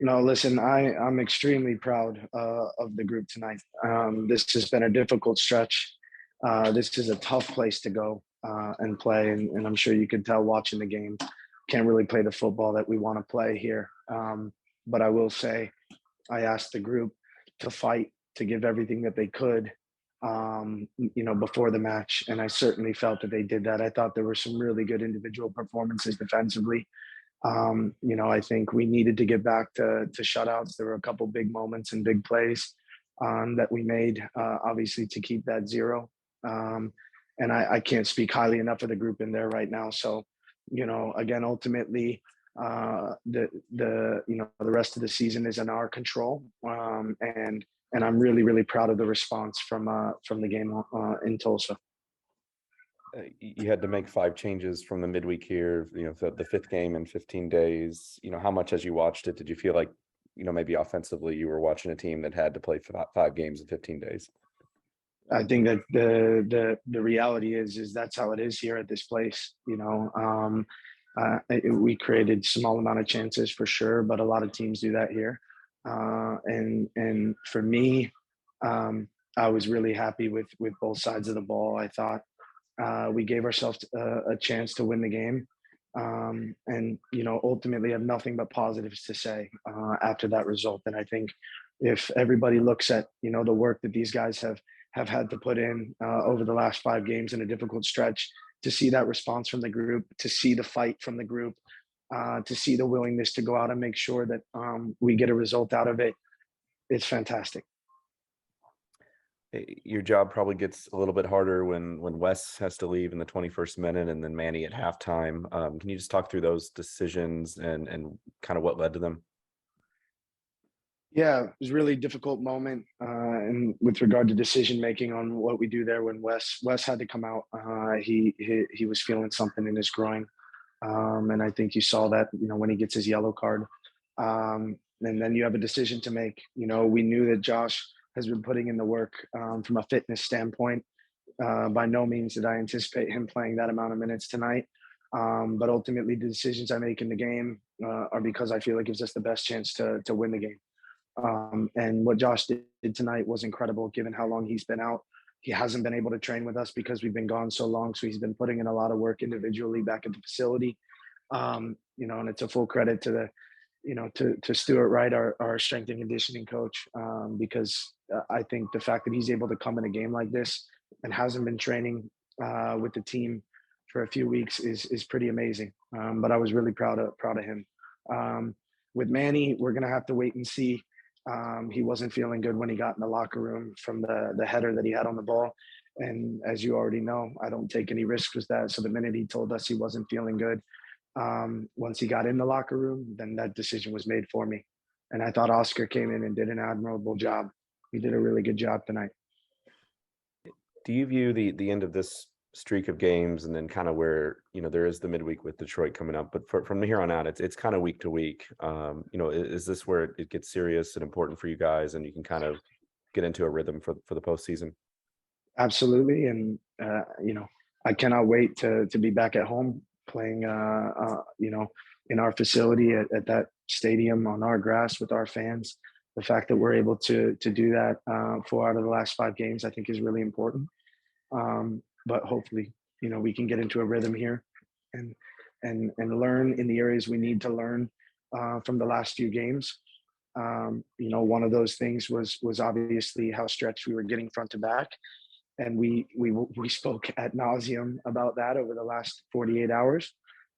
No, listen, I'm extremely proud of the group tonight. This has been a difficult stretch. This is a tough place to go and play, and I'm sure you could tell watching the game. Can't really play the football that we want to play here. But I will say, I asked the group to fight, to give everything that they could, before the match, and I certainly felt that they did that. I thought there were some really good individual performances defensively. I think we needed to get back to shutouts. There were a couple big moments and big plays that we made, obviously, to keep that zero. And I can't speak highly enough of the group in there right now. So, again, ultimately, the rest of the season is in our control, and I'm really really proud of the response from the game in Tulsa. You had to make 5 changes from the midweek here, the fifth game in 15 days. How much as you watched it, did you feel like, maybe offensively you were watching a team that had to play 5 games in 15 days? I think that the reality is that's how it is here at this place. We created small amount of chances for sure, but a lot of teams do that here. And for me, I was really happy with both sides of the ball. I thought we gave ourselves a chance to win the game, and ultimately have nothing but positives to say after that result. And I think if everybody looks at the work that these guys have had to put in over the last 5 games in a difficult stretch, to see that response from the group, to see the fight from the group, to see the willingness to go out and make sure that we get a result out of it, it's fantastic. Your job probably gets a little bit harder when Wes has to leave in the 21st minute and then Manny at halftime. Can you just talk through those decisions and kind of what led to them? Yeah, it was a really difficult moment, and with regard to decision making on what we do there when Wes had to come out. He was feeling something in his groin, and I think you saw that when he gets his yellow card, and then you have a decision to make. We knew that Josh has been putting in the work from a fitness standpoint. By no means did I anticipate him playing that amount of minutes tonight. But ultimately, the decisions I make in the game are because I feel it gives us the best chance to win the game. And what Josh did tonight was incredible, given how long he's been out. He hasn't been able to train with us because we've been gone so long. So he's been putting in a lot of work individually back at the facility. And it's a full credit to to Stuart Wright, our strength and conditioning coach, because I think the fact that he's able to come in a game like this and hasn't been training with the team for a few weeks is pretty amazing. But I was really proud of him. With Manny, we're gonna have to wait and see. He wasn't feeling good when he got in the locker room from the header that he had on the ball. And as you already know, I don't take any risks with that. So the minute he told us he wasn't feeling good, once he got in the locker room, then that decision was made for me. And I thought Oscar came in and did an admirable job. He did a really good job tonight. Do you view the end of this streak of games and then kind of where, there is the midweek with Detroit coming up, but from here on out, it's kind of week to week. Is this where it gets serious and important for you guys and you can kind of get into a rhythm for the postseason? Absolutely. And, I cannot wait to be back at home playing, in our facility at that stadium on our grass with our fans. The fact that we're able to do that 4 out of the last 5 games, I think is really important. But hopefully, we can get into a rhythm here and learn in the areas we need to learn from the last few games. One of those things was obviously how stretched we were getting front to back, and we spoke ad nauseum about that over the last 48 hours.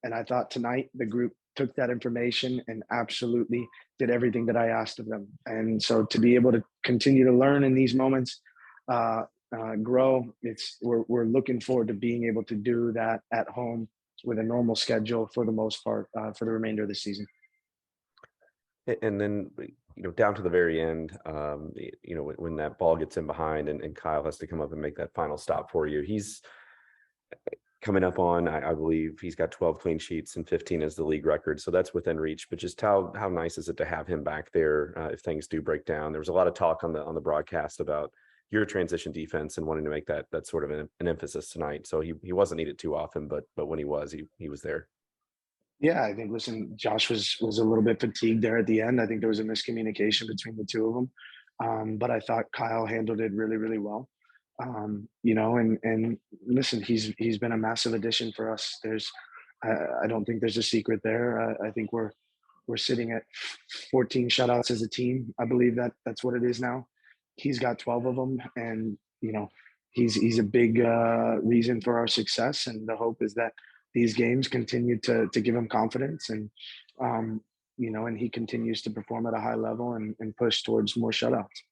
And I thought tonight the group took that information and absolutely did everything that I asked of them. And so to be able to continue to learn in these moments, grow, we're looking forward to being able to do that at home with a normal schedule for the most part for the remainder of the season. And then, down to the very end, when that ball gets in behind and Kyle has to come up and make that final stop for you, he's coming up on, I believe he's got 12 clean sheets and 15 is the league record. So that's within reach, but just how nice is it to have him back there if things do break down? There was a lot of talk on the broadcast about your transition defense and wanting to make that sort of an emphasis tonight. So he wasn't needed too often, but when he was, he was there. Yeah, I think, listen, Josh was a little bit fatigued there at the end. I think there was a miscommunication between the two of them. But I thought Kyle handled it really, really well. And listen, he's been a massive addition for us. I don't think there's a secret there. I think we're sitting at 14 shutouts as a team. I believe that's what it is now. He's got 12 of them, and he's a big reason for our success. And the hope is that these games continue to give him confidence, and and he continues to perform at a high level and push towards more shutouts.